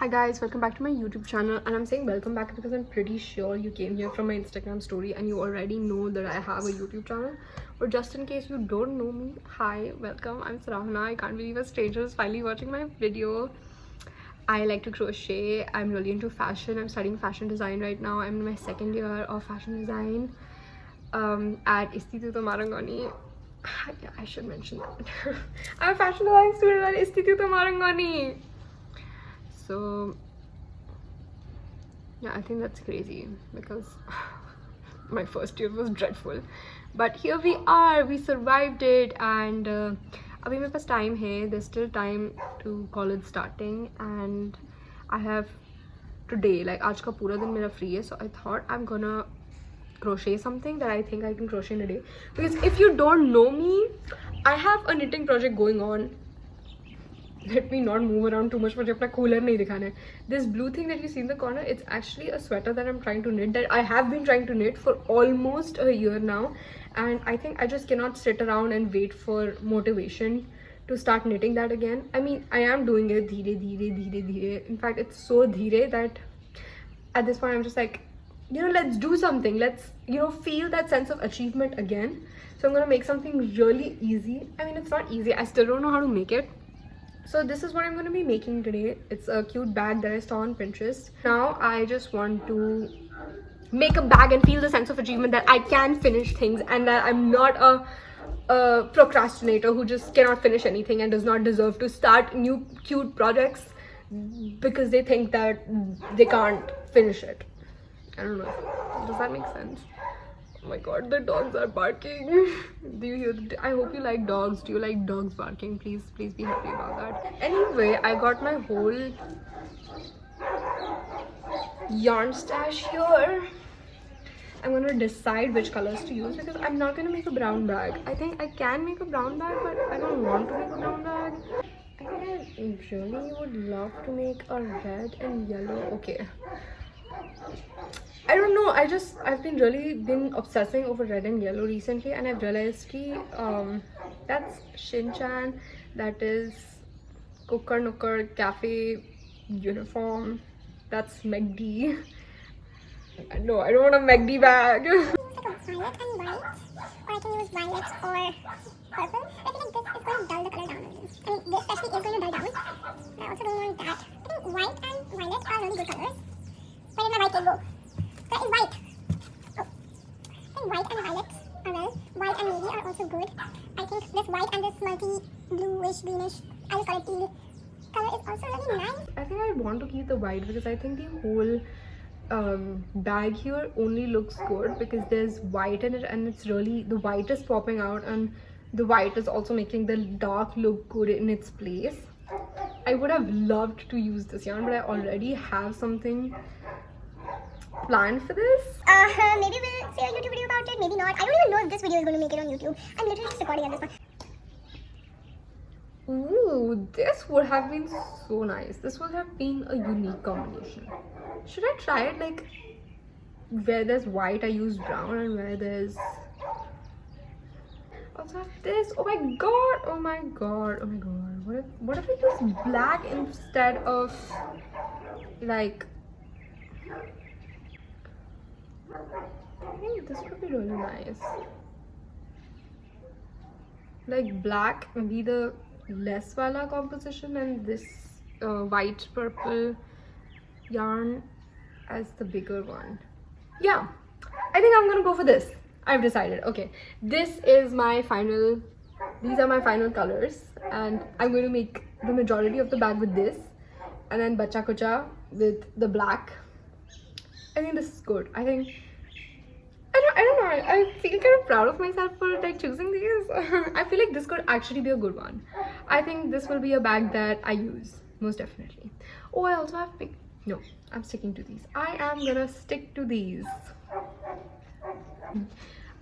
Hi guys, welcome back to my YouTube channel, and I'm saying welcome back because I'm pretty sure you came here from my Instagram story and you already know that I have a YouTube channel. But just in case you don't know me, hi, welcome, I'm Sarahana. I can't believe a stranger is finally watching my video. I like to crochet. I'm really into fashion. I'm studying fashion design right now. I'm in my second year of fashion design at Instituto Marangoni. Yeah, I should mention that. I'm a fashion design student at Instituto Marangoni. So yeah, I think that's crazy because my first year was dreadful, but here we are, we survived it. And abhi mere paas time hai, there's still time to college starting, and I have today, like aaj ka pura din mera free hai, so I thought I'm gonna crochet something that I think I can crochet in a day. Because if you don't know me, I have a knitting project going on. Let me not move around too much, but apna cooler nahi dikhana hai. This blue thing that you see in the corner, it's actually a sweater that I'm trying to knit, that I have been trying to knit for almost a year now, and I think I just cannot sit around and wait for motivation to start knitting that again. I mean, I am doing it dheere dheere. In fact, it's so dheere that at this point I'm just like, you know, let's do something, let's, you know, feel that sense of achievement again. So I'm gonna make something really easy. I mean, it's not easy, I still don't know how to make it. So this is what I'm going to be making today. It's a cute bag that I saw on Pinterest. Now I just want to make a bag and feel the sense of achievement that I can finish things, and that I'm not a procrastinator who just cannot finish anything and does not deserve to start new cute projects because they think that they can't finish it. I don't know. Does that make sense? Oh my god, the dogs are barking. Do you hear the, I hope you like dogs. Do you like dogs barking? Please be happy about that. Anyway, I got my whole yarn stash here. I'm gonna decide which colors to use because I'm not gonna make a brown bag. I think I can make a brown bag, but I don't want to make a brown bag. I think I really would love to make a red and yellow. Okay, I don't know, I've been really obsessing over red and yellow recently, and I've realized ki that's Shin-chan, that is Cooker Nooker Cafe uniform, that's McD. No, I don't want a McD bag. Violet and white, or I can use violet or purple. I feel like this is going to dull the color down a little. I mean, this especially is going to dull down. I also don't want that. I think white and violet are really good colors. Where did my white go? Where is white? Oh. I think white and violet are well. White and navy are also good. I think this white and this multi bluish, greenish, I just call it teal color is also really nice. I think I want to keep the white because I think the whole bag here only looks good because there's white in it, and it's really, the white is popping out, and the white is also making the dark look good in its place. I would have loved to use this yarn, but I already have something planned for this. Maybe we'll say a YouTube video about it, maybe not. I don't even know if this video is going to make it on YouTube. I'm literally just recording at this point. Ooh, this would have been so nice. This would have been a unique combination. Should I try it, like where there's white I use brown, and where there's also have this? Oh my god, oh my god, oh my god. What if I use black instead of, like, I think this would be really nice. Like black be the less wala composition, and this white purple yarn as the bigger one. Yeah, I think I'm gonna go for this. I've decided. Okay, this is my final, these are my final colors, and I'm going to make the majority of the bag with this, and then bacha kucha with the black. I think this is good. I think I don't know, I feel kind of proud of myself for like choosing these. I feel like this could actually be a good one. I think this will be a bag that I use most definitely. Oh, I also have no, I'm sticking to these. I am gonna stick to these.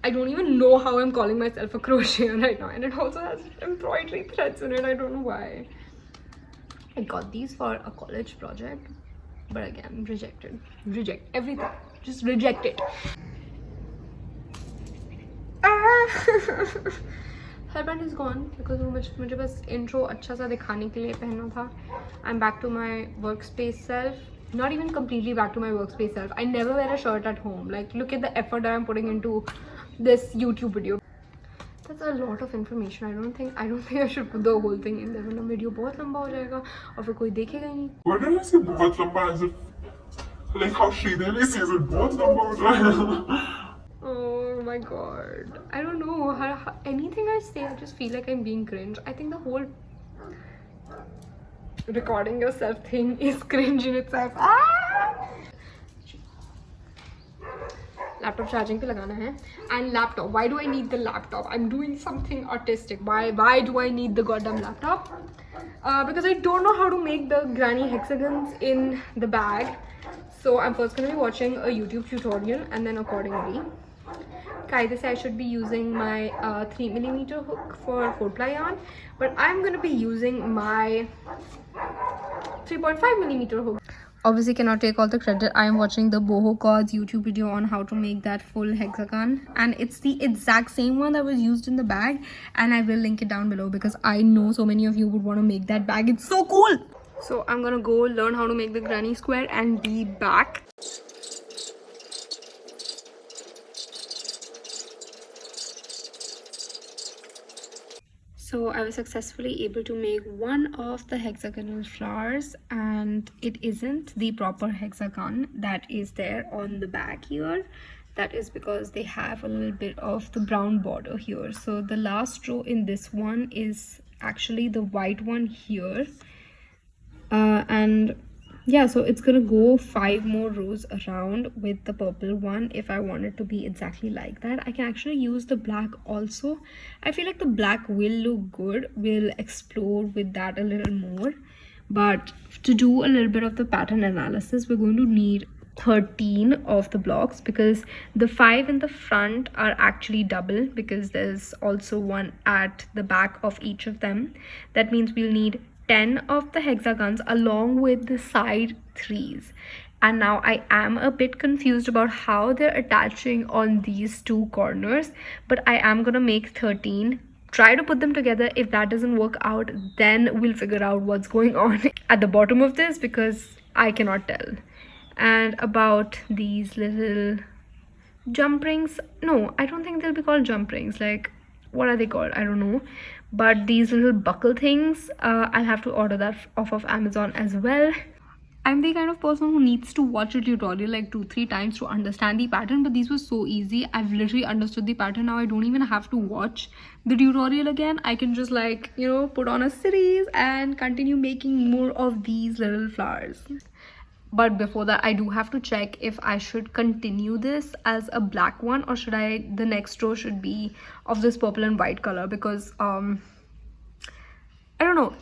I don't even know how I'm calling myself a crocheter right now, and it also has embroidery threads in it. I don't know why. I got these for a college project, but again, rejected. Reject everything, just reject it. Hairband is gone because वो मुझे बस intro अच्छा सा दिखाने के लिए पहनना था. I am back to my work space self. Not even completely back to my workspace self. I never wear a shirt at home. Like, look at the effort that I'm putting into this YouTube video. That's a lot of information. I don't think I should put the whole thing in there. वरना video बहुत लंबा हो जाएगा और फिर कोई देखेगा ही नहीं. Why did I say बहुत लंबा as if like how Sridevi says it बहुत लंबा हो जाएगा? Oh my god. I don't know. Anything I say, I just feel like I'm being cringe. I think the whole recording yourself thing is cringe in itself. Laptop charging पे लगाना है. And laptop, why do I need the laptop? I'm doing something artistic. Why do I need the goddamn laptop? Because I don't know how to make the granny hexagons in the bag. So I'm first going to be watching a YouTube tutorial and then accordingly. Kaide said I should be using my 3mm hook for 4-ply yarn, but I'm going to be using my 3.5mm hook. Obviously cannot take all the credit. I am watching the Boho Cord's YouTube video on how to make that full hexagon, and it's the exact same one that was used in the bag, and I will link it down below because I know so many of you would want to make that bag. It's so cool. So I'm gonna go learn how to make the granny square and be back. So I was successfully able to make one of the hexagonal flowers, and it isn't the proper hexagon that is there on the back here. That is because they have a little bit of the brown border here. So the last row in this one is actually the white one here. And yeah, so it's gonna go 5 more rows around with the purple one if I want it to be exactly like that. I can actually use the black also. I feel like the black will look good. We'll explore with that a little more, but to do a little bit of the pattern analysis, we're going to need 13 of the blocks because the 5 in the front are actually double because there's also one at the back of each of them. That means we'll need 10 of the hexagons along with the side 3s. And now I am a bit confused about how they're attaching on these 2 corners, but I am gonna make 13, try to put them together. If that doesn't work out, then we'll figure out what's going on at the bottom of this because I cannot tell. And about these little jump rings, no, I don't think they'll be called jump rings. Like, what are they called? I don't know. But these little buckle things, I'll have to order that off of Amazon as well. I'm the kind of person who needs to watch a tutorial like 2-3 times to understand the pattern, but these were so easy. I've literally understood the pattern now. I don't even have to watch the tutorial again. I can just, like, you know, put on a series and continue making more of these little flowers. But before that, I do have to check if I should continue this as a black one or should the next row should be of this purple and white color, because I don't know,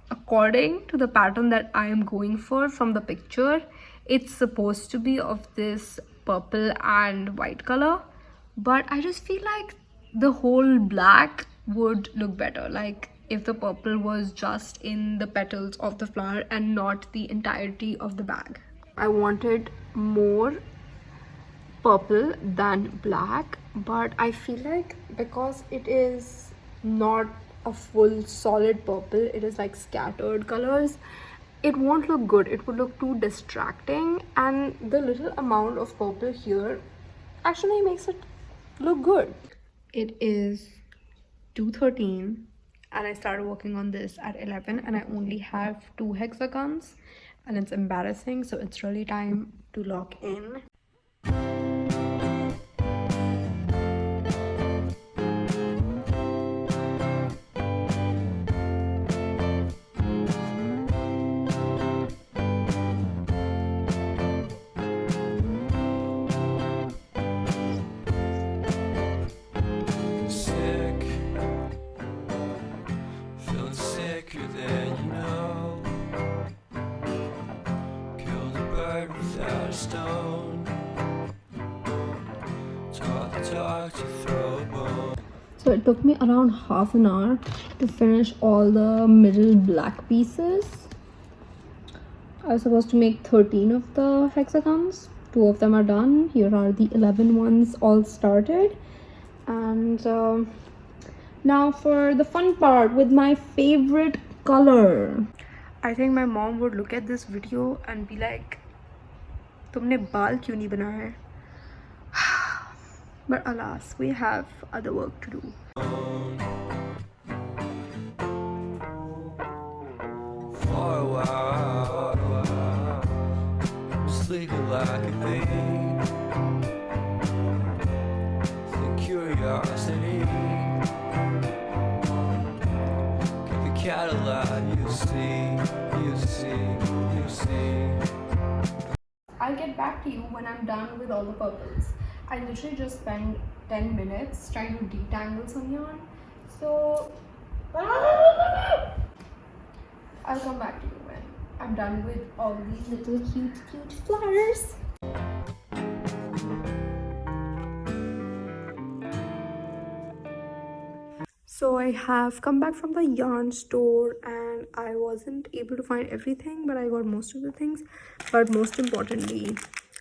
according to the pattern that I am going for from the picture, it's supposed to be of this purple and white color, but I just feel like the whole black would look better, like if the purple was just in the petals of the flower and not the entirety of the bag. I wanted more purple than black, but I feel like because it is not a full solid purple, it is like scattered colors, it won't look good. It would look too distracting, and the little amount of purple here actually makes it look good. It is 2:13 and I started working on this at 11 and I only have 2 hexagons and it's embarrassing, so it's really time to lock in. So it took me around half an hour to finish all the middle black pieces. I was supposed to make 13 of the hexagons. 2 of them are done. Here are the 11 ones all started. And Now for the fun part with my favorite color. I think my mom would look at this video and be like, तुमने बाल क्यों नहीं बनाए हैं? But alas, we have other work to do. For a while, sleeping like a babe. The curiosity, keep the cat alive. You see. I'll get back to you when I'm done with all the purples. I literally just spent 10 minutes trying to detangle some yarn. So I'll come back to you when I'm done with all these little cute flowers. So I have come back from the yarn store and I wasn't able to find everything, but I got most of the things. But most importantly,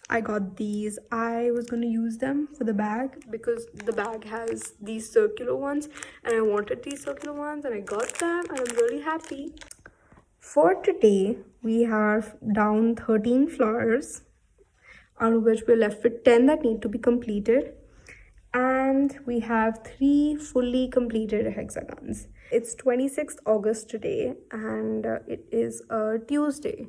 I got these. I was going to use them for the bag because the bag has these circular ones and I wanted these circular ones and I got them and I'm really happy. For today, we have down 13 flowers, out of which we're left with 10 that need to be completed. And we have 3 fully completed hexagons. It's 26th August today and it is a Tuesday.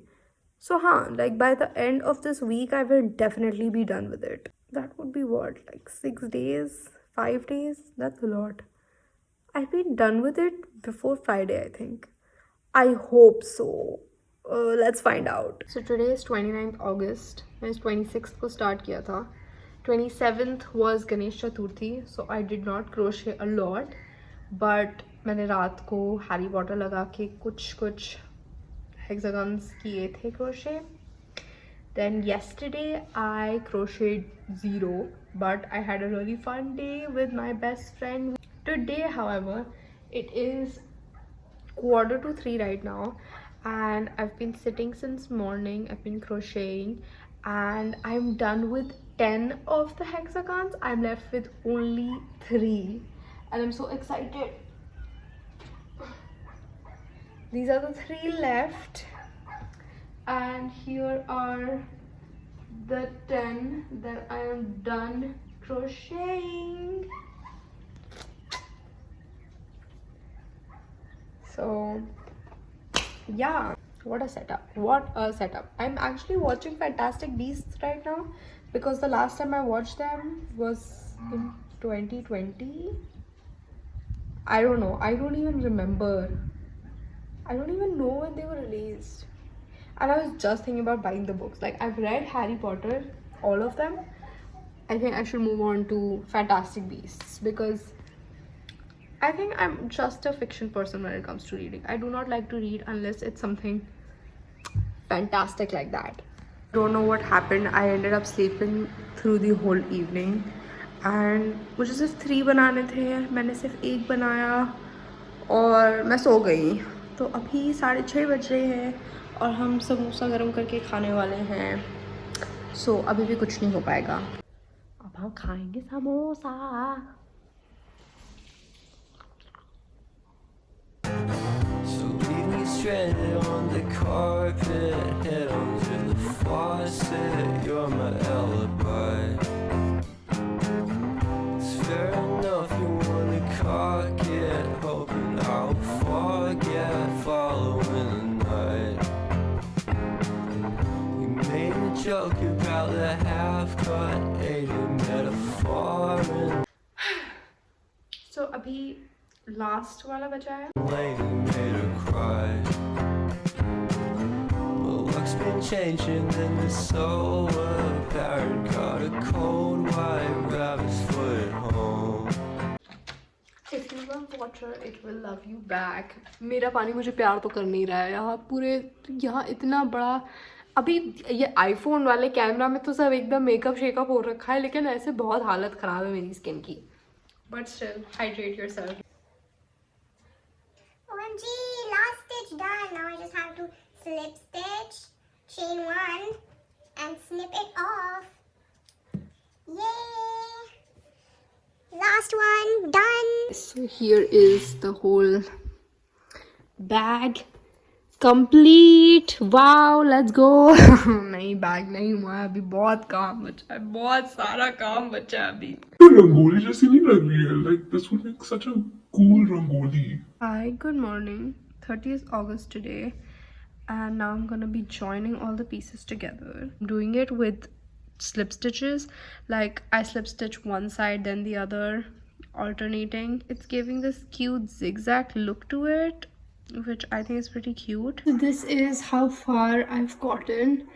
So like by the end of this week, I will definitely be done with it. That would be what, like 6 days, 5 days? That's a lot. I'll be done with it before Friday, I think. I hope so. Let's find out. So today is 29th August. मैंने 26th को start किया था. 27th was Ganesh Chaturthi, so I did not crochet a lot, but मैंने रात को Harry Potter लगा के कुछ hexagons किए थे crochet. Then yesterday I crocheted 0, but I had a really fun day with my best friend. Today, however, it is 2:45 right now and I've been sitting since morning. I've been crocheting and I'm done with 10 of the hexagons. I'm left with only 3 and I'm so excited. These are the 3 left and here are the 10 that I am done crocheting. So yeah, what a setup. I'm actually watching Fantastic Beasts right now because the last time I watched them was in 2020. I don't know, I don't even remember. I don't even know when they were released. And I was just thinking about buying the books. Like, I've read Harry Potter, all of them. I think I should move on to Fantastic Beasts because I think I'm just a fiction person when it comes to reading. I do not like to read unless it's something fantastic like that. Don't know what happened. I ended up sleeping through the whole evening and मुझे सिर्फ 3 बनाने थे, मैंने सिर्फ 1 बनाया और मैं सो गई. तो अभी 6:30 बज रहे हैं और हम समोसा गर्म करके खाने वाले हैं. सो अभी भी कुछ नहीं हो पाएगा. अब हम खाएंगे samosa. Stranded on the carpet, head under the faucet. You're my alibi. It's fair enough you wanna cock it, hoping I'll forget following the night. You made a joke about the half-cut, ate a metaphor and So अभी last वाला बचा है. lady made her cry. Well, luck's been changing and it's so apparent. Caught a cold white rabbit's foot home. If you love water, it will love you back. मेरा पानी मुझे प्यार तो कर नहीं रहा है. यहाँ इतना बड़ा. अभी ये आईफोन वाले कैमरा में तो सब एकदम मेकअप शेकअप हो रखा है, लेकिन ऐसे बहुत हालत ख़राब है मेरी स्किन की. But still, hydrate yourself. OMG, last stitch done. Now I just have to slip stitch, chain 1 and snip it off. Yay! Last one, done. So here is the whole bag complete. Wow, let's go. नहीं bag नहीं हुआ है अभी, बहुत काम बचा है, बहुत सारा काम बचा है अभी. तो रंगोली जैसी नहीं लग रही है. Like this would make such a cool rangoli. Hi, good morning. 30th August today, and now I'm gonna be joining all the pieces together. I'm doing it with slip stitches. Like I slip stitch one side then the other, alternating. It's giving this cute zigzag look to it, which I think is pretty cute. This is how far I've gotten.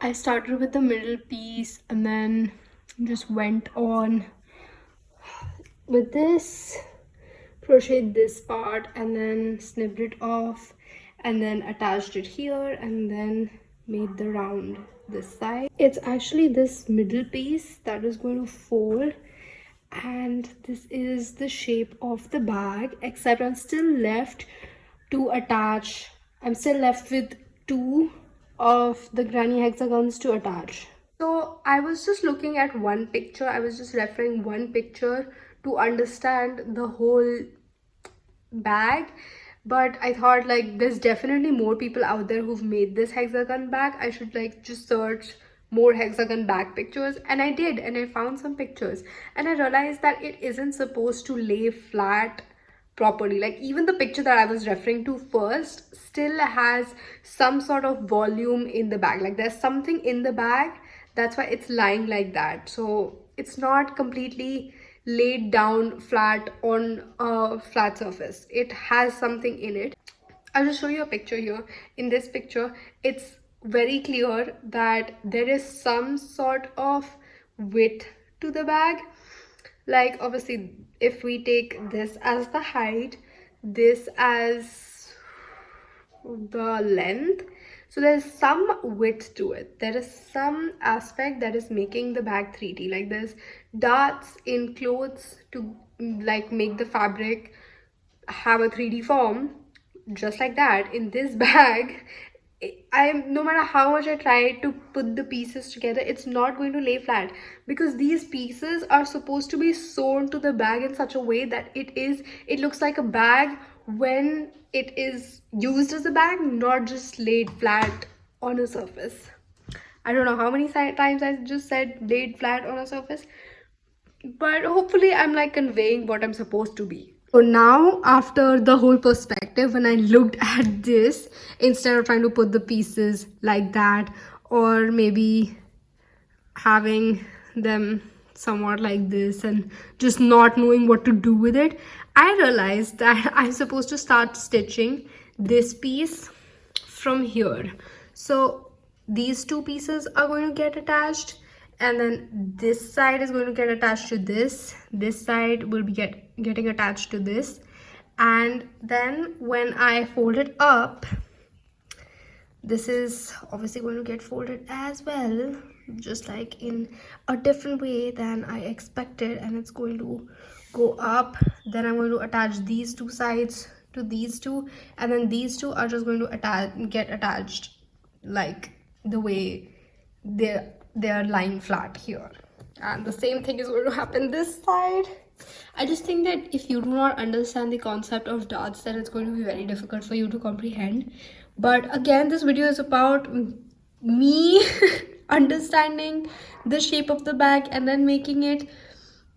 I started with the middle piece and then just went on with this, crocheted this part and then snipped it off and then attached it here and then made the round this side. It's actually this middle piece that is going to fold, and this is the shape of the bag, except I'm still left to attach. I'm still left with two of the granny hexagons to attach. So I was just looking at one picture, I was just referring one picture to understand the whole bag, but I thought like there's definitely more people out there who've made this hexagon bag. I should like just search more hexagon bag pictures, and I did, and I found some pictures and I realized that it isn't supposed to lay flat properly. Like even the picture that I was referring to first still has some sort of volume in the bag, like there's something in the bag, that's why it's lying like that. So it's not completely laid down flat on a flat surface, it has something in it. I'll just show you a picture here. In this picture it's very clear that there is some sort of width to the bag. Like obviously if we take this as the height, this as the length, so there's some width to it, there is some aspect that is making the bag 3D. Like there's darts in clothes to like make the fabric have a 3D form, just like that in this bag. No matter how much I try to put the pieces together, it's not going to lay flat, because these pieces are supposed to be sewn to the bag in such a way that it looks like a bag when it is used as a bag, not just laid flat on a surface. I don't know how many times I just said laid flat on a surface, but hopefully I'm like conveying what I'm supposed to be. So now after the whole perspective, when I looked at this, instead of trying to put the pieces like that or maybe having them somewhat like this and just not knowing what to do with it, I realized that I'm supposed to start stitching this piece from here. So these two pieces are going to get attached, and then this side is going to get attached to this side will be getting attached to this, and then when I fold it up, this is obviously going to get folded as well, just like in a different way than I expected, and it's going to go up. Then I'm going to attach these two sides to these two, and then these two are just going to get attached like the way they are lying flat here, and the same thing is going to happen this side. I just think that if you do not understand the concept of dots, then it's going to be very difficult for you to comprehend. But again, this video is about me understanding the shape of the bag and then making it.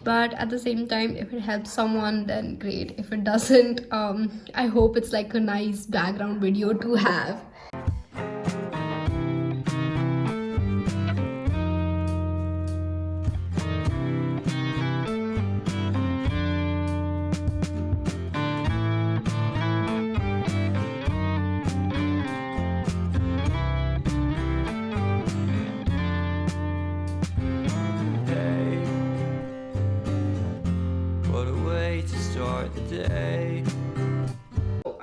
But at the same time, if it helps someone, then great. If it doesn't, I hope it's like a nice background video to have.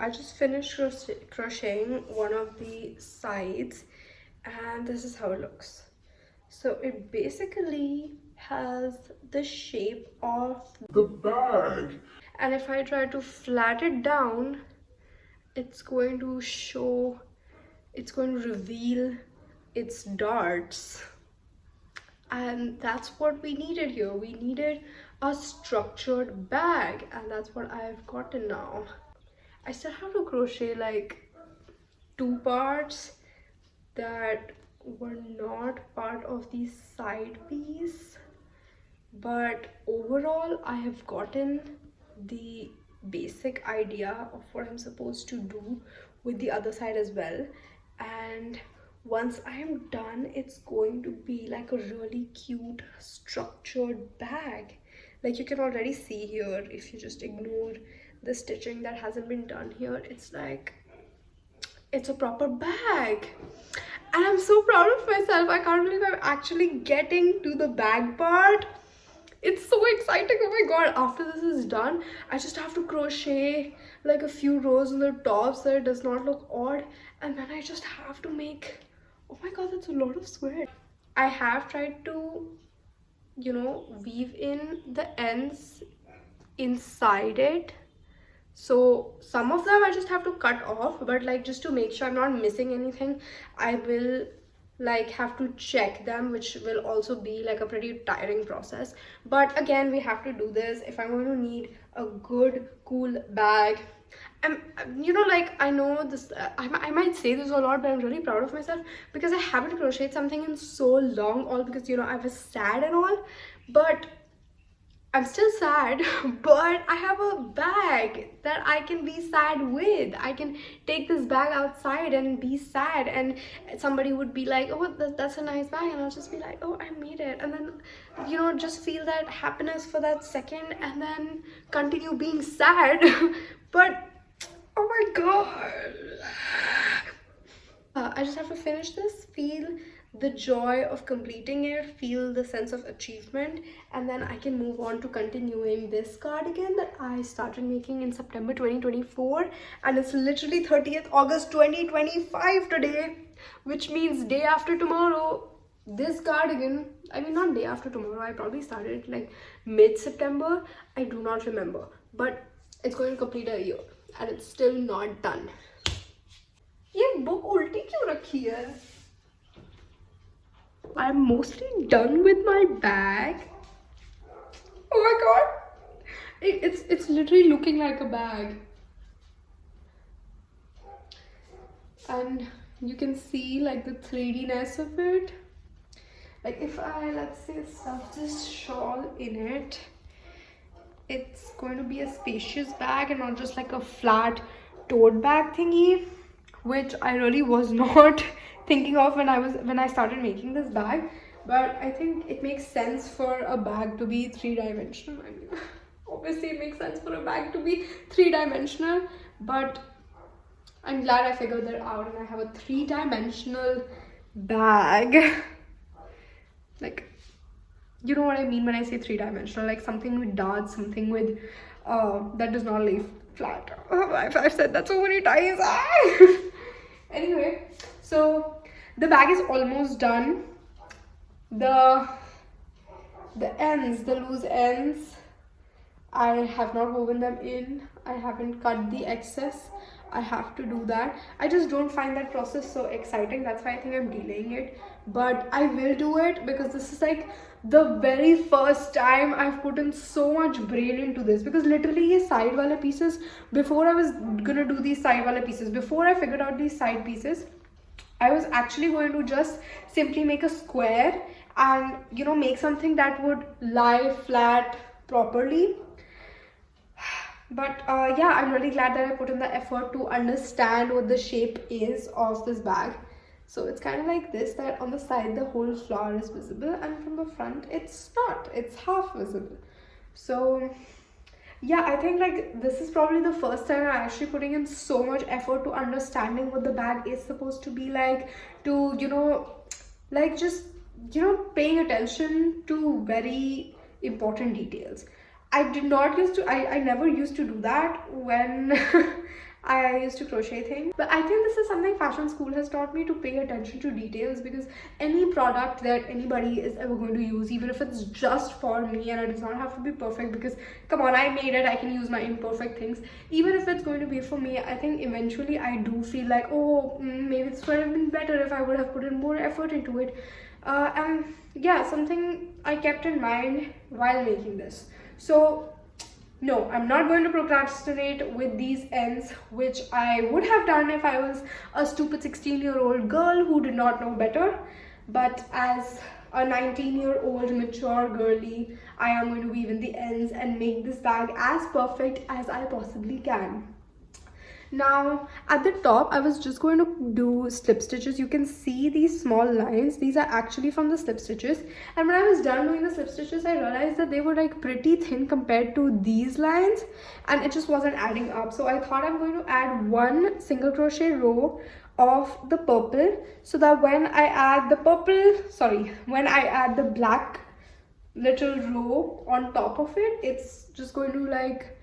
I just finished crocheting one of the sides, and this is how it looks. So it basically has the shape of The bag. and if I try to flat it down, it's going to show, it's going to reveal its darts, and that's what we needed here. We needed a structured bag, and that's what I've gotten now. I still have to crochet like 2 parts that were not part of the side piece, but overall I have gotten the basic idea of what I'm supposed to do with the other side as well. And once I am done, it's going to be like a really cute structured bag. Like you can already see here, if you just ignore the stitching that hasn't been done here, it's like it's a proper bag. And I'm so proud of myself. I can't believe I'm actually getting to the bag part. It's so exciting. Oh my god, after this is done, I just have to crochet like a few rows on the top so it does not look odd, and then I just have to make, oh my god, that's a lot of sweat. I have tried to, you know, weave in the ends inside it, so some of them I just have to cut off, but like just to make sure I'm not missing anything, I will like have to check them, which will also be like a pretty tiring process. But again, we have to do this if I'm going to need a good cool bag. You know, like I know this, I might say this a lot, but I'm really proud of myself because I haven't crocheted something in so long, all because, you know, I was sad and all. But I'm still sad, but I have a bag that I can be sad with. I can take this bag outside and be sad, and somebody would be like, oh, that's a nice bag, and I'll just be like, oh, I made it. And then, you know, just feel that happiness for that second and then continue being sad. But oh my god, I just have to finish this, feel the joy of completing it, feel the sense of achievement, and then I can move on to continuing this cardigan that I started making in September 2024, and it's literally 30th August 2025 today, which means day after tomorrow. This cardigan, I mean not day after tomorrow, I probably started like mid-September, I do not remember, but it's going to complete a year and it's still not done. ये book उल्टी क्यों रखी है? I'm mostly done with my bag. Oh my god, it's literally looking like a bag, and you can see like the 3D-ness of it. Like if I, let's say, stuff this shawl in it, it's going to be a spacious bag and not just like a flat tote bag thingy, which I really was not thinking of when I started making this bag. But I think it makes sense for a bag to be 3-dimensional. I mean, obviously it makes sense for a bag to be 3-dimensional, but I'm glad I figured that out and I have a 3-dimensional bag. Like, you know what I mean when I say 3-dimensional, like something with darts, something with that does not lay flat. I've said that so many times. Anyway, so the bag is almost done. The ends, the loose ends, I have not woven them in. I haven't cut the excess. I have to do that. I just don't find that process so exciting. That's why I think I'm delaying it. But I will do it because this is like the very first time I've put in so much brain into this. Because literally ye side wale pieces, before I was gonna do these side wale pieces, before I figured out these side pieces, I was actually going to just simply make a square and, you know, make something that would lie flat properly. But yeah, I'm really glad that I put in the effort to understand what the shape is of this bag. So it's kind of like this, that on the side the whole flower is visible and from the front it's not, it's half visible. So yeah, I think like this is probably the first time I'm actually putting in so much effort to understanding what the bag is supposed to be like, to, you know, like just, you know, paying attention to very important details. I never used to do that when I used to crochet things. But I think this is something fashion school has taught me, to pay attention to details, because any product that anybody is ever going to use, even if it's just for me and it does not have to be perfect, because come on, I made it, I can use my imperfect things. Even if it's going to be for me, I think eventually I do feel like, oh, maybe this would have been better if I would have put in more effort into it. And yeah, something I kept in mind while making this. So no, I'm not going to procrastinate with these ends, which I would have done if I was a stupid 16-year-old girl who did not know better. But as a 19-year-old mature girly, I am going to weave in the ends and make this bag as perfect as I possibly can. Now at the top, I was just going to do slip stitches. You can see these small lines. These are actually from the slip stitches, and when I was done doing the slip stitches, I realized that they were like pretty thin compared to these lines, and it just wasn't adding up. So I thought I'm going to add one single crochet row of the purple, so that when I add the black little row on top of it, it's just going to like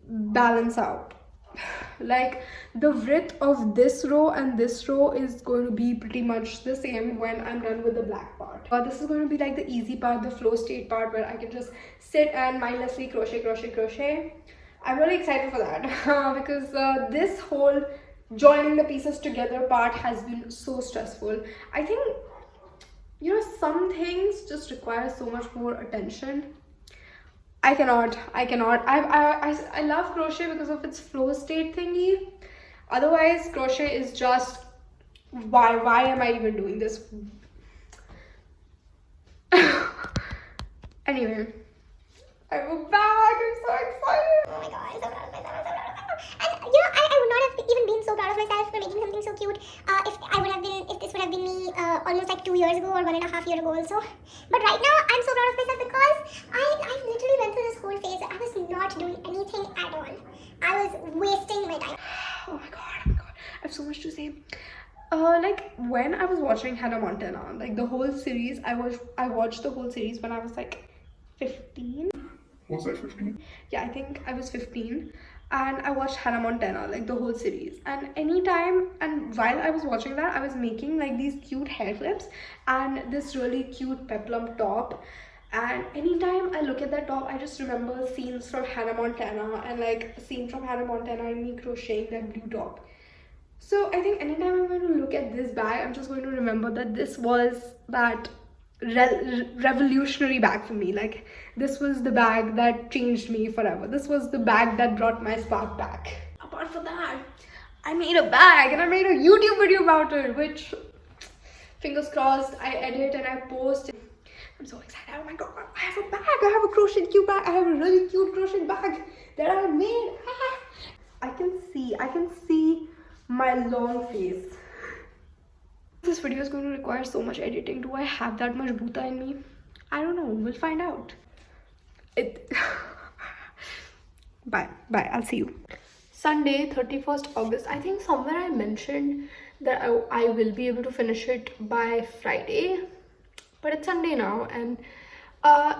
balance out. Like the width of this row and this row is going to be pretty much the same when I'm done with the black part. This is going to be like the easy part, the flow state part, where I can just sit and mindlessly crochet. I'm really excited for that because this whole joining the pieces together part has been so stressful. I think, you know, some things just require so much more attention. I cannot. I love crochet because of its flow state thingy. Otherwise, crochet is just, why am I even doing this? Anyway, I have a bag. I'm so excited. Oh my god, I'm so proud of myself. I'm so proud of myself. And you know, I would not have even been so proud of myself for making something so cute if this would have been me almost like 2 years ago or 1.5 years ago also. But right now, I'm so proud of myself because I literally went through this whole phase. I was not doing anything at all. I was wasting my time. Oh my god, I have so much to say. Like when I was watching Hannah Montana, like the whole series, I watched the whole series when I was like 15. Was I 15? Yeah, I think I was 15, and I watched Hannah Montana, like the whole series. And while I was watching that, I was making like these cute hair clips and this really cute peplum top. And anytime I look at that top, I just remember scenes from Hannah Montana, and like a scene from Hannah Montana and me crocheting that blue top. So I think anytime I'm going to look at this bag, I'm just going to remember that this was that revolutionary bag for me. Like this was the bag that changed me forever. This was the bag that brought my spark back. Apart from that, I made a bag and I made a YouTube video about it, which fingers crossed I edit and I post. I'm so excited. Oh my god, I have a bag. I have a crochet cute bag. I have a really cute crochet bag that I made. I can see my long face. This video is going to require so much editing. Do I have that much bhuta in me? I don't know. We'll find out. Bye. I'll see you. Sunday, 31st August. I think somewhere I mentioned that I will be able to finish it by Friday. But it's Sunday now and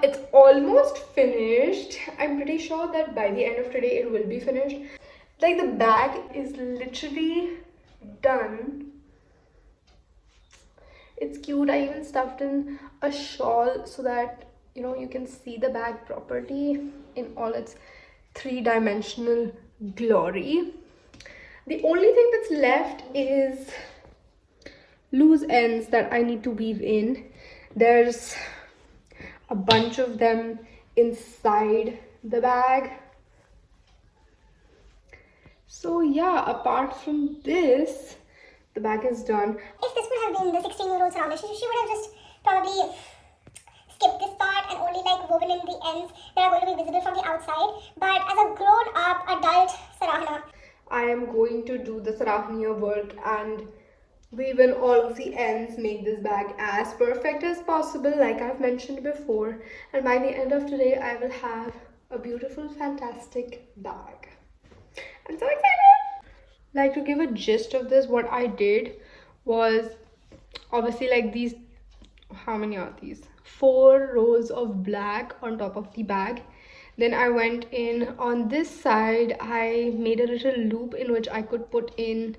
it's almost finished. I'm pretty sure that by the end of today it will be finished. Like the bag is literally done. It's cute. I even stuffed in a shawl so that, you know, you can see the bag properly in all its three-dimensional glory. The only thing that's left is loose ends that I need to weave in. There's a bunch of them inside the bag. So yeah, apart from this, the bag is done. If this would have been the 16-year-old Sarahana, she would have just probably skipped this part and only like woven in the ends that are going to be visible from the outside. But as a grown-up adult Sarahana, I am going to do the Sarahana work and weave in all of the ends, make this bag as perfect as possible, like I've mentioned before. And by the end of today, I will have a beautiful, fantastic bag. I'm so excited! Like, to give a gist of this, what I did was obviously like these, how many are these? 4 rows of black on top of the bag. Then I went in on this side, I made a little loop in which I could put in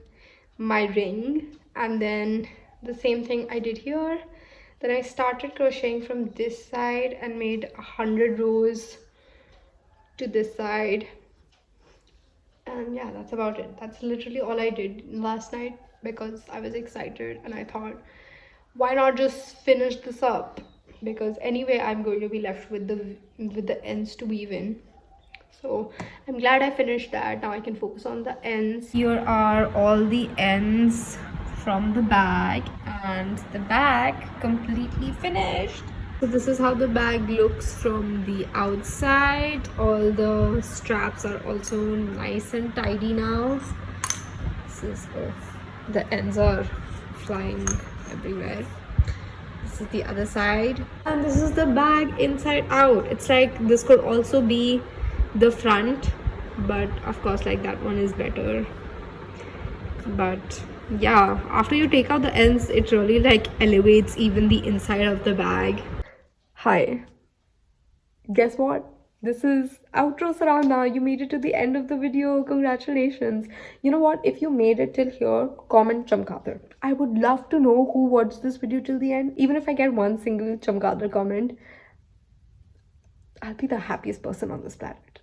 my ring, and then the same thing I did here. Then I started crocheting from this side and made 100 rows to this side. And yeah, that's about it. That's literally all I did last night because I was excited and I thought, why not just finish this up? because anyway I'm going to be left with the ends to weave in. So I'm glad I finished that. Now I can focus on the ends. Here are all the ends from the bag, and the bag completely finished. So this is how the bag looks from the outside. All the straps are also nice and tidy now. This is the ends are flying everywhere. This is the other side, and this is the bag inside out. It's like this could also be the front, but of course like that one is better. But yeah, after you take out the ends, it really like elevates even the inside of the bag. Hi, guess what? This is outro Sarahana. You made it to the end of the video. Congratulations. You know what? If you made it till here, comment Chamkadar. I would love to know who watched this video till the end. Even if I get one single Chamkadar comment, I'll be the happiest person on this planet.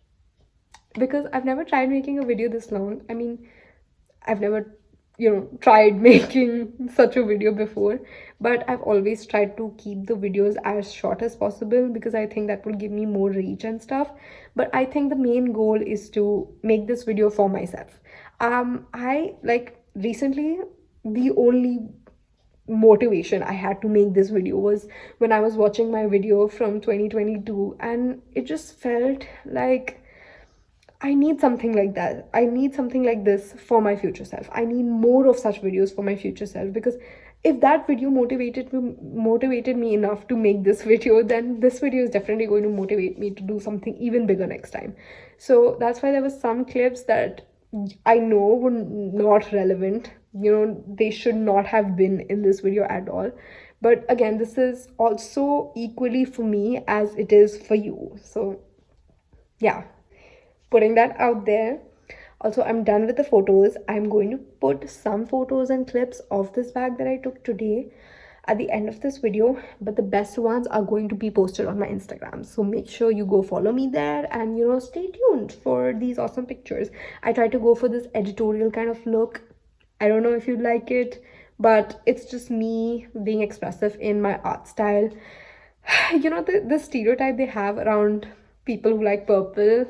Because I've never tried making a video this long. I mean, I've never, tried making such a video before, but I've always tried to keep the videos as short as possible because I think that will give me more reach and stuff. But I think the main goal is to make this video for myself. I recently, the only motivation I had to make this video was when I was watching my video from 2022, and it just felt like I need something like that. I need something like this for my future self. I need more of such videos for my future self, because if that video motivated me enough to make this video, then this video is definitely going to motivate me to do something even bigger next time. So that's why there were some clips that I know were not relevant. They should not have been in this video at all. But again, this is also equally for me as it is for you. So yeah, putting that out there. Also, I'm done with the photos. I'm going to put some photos and clips of this bag that I took today at the end of this video, but the best ones are going to be posted on my Instagram. So make sure you go follow me there, and stay tuned for these awesome pictures. I try to go for this editorial kind of look. I don't know if you'd like it, but it's just me being expressive in my art style. The stereotype they have around people who like purple.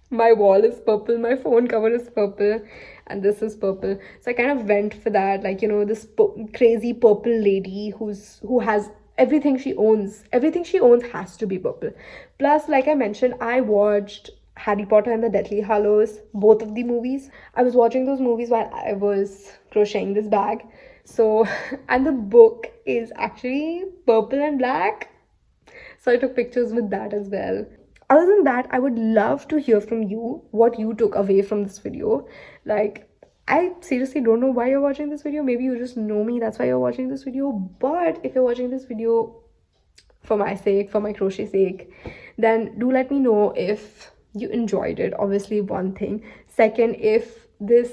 My wall is purple, my phone cover is purple, and this is purple. So I kind of went for that, this crazy purple lady who has everything she owns. Everything she owns has to be purple. Plus, like I mentioned, I watched Harry Potter and the Deathly Hallows, both of the movies. I was watching those movies while I was crocheting this bag. So, and the book is actually purple and black. So I took pictures with that as well. Other than that, I would love to hear from you what you took away from this video. I seriously don't know why you're watching this video. Maybe you just know me, that's why you're watching this video. But if you're watching this video for my sake, for my crochet sake, then do let me know if you enjoyed it. Obviously, one thing. Second, if this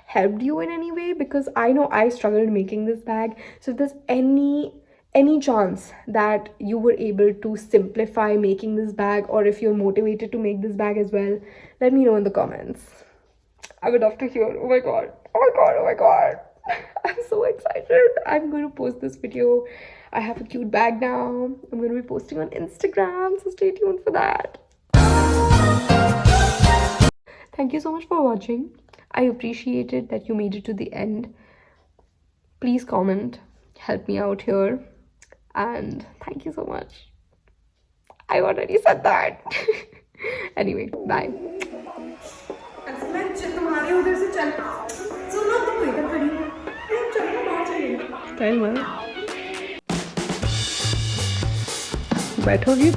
helped you in any way, because I know I struggled making this bag. So if there's any chance that you were able to simplify making this bag, or if you're motivated to make this bag as well, let me know in the comments. I would love to hear. Oh my god, I'm so excited. I'm going to post this video. I have a cute bag now. I'm going to be posting on Instagram, so stay tuned for that. Thank you so much for watching. I appreciate it that you made it to the end. Please comment, help me out here. And thank you so much. I already said that. Anyway, bye. बैठोगी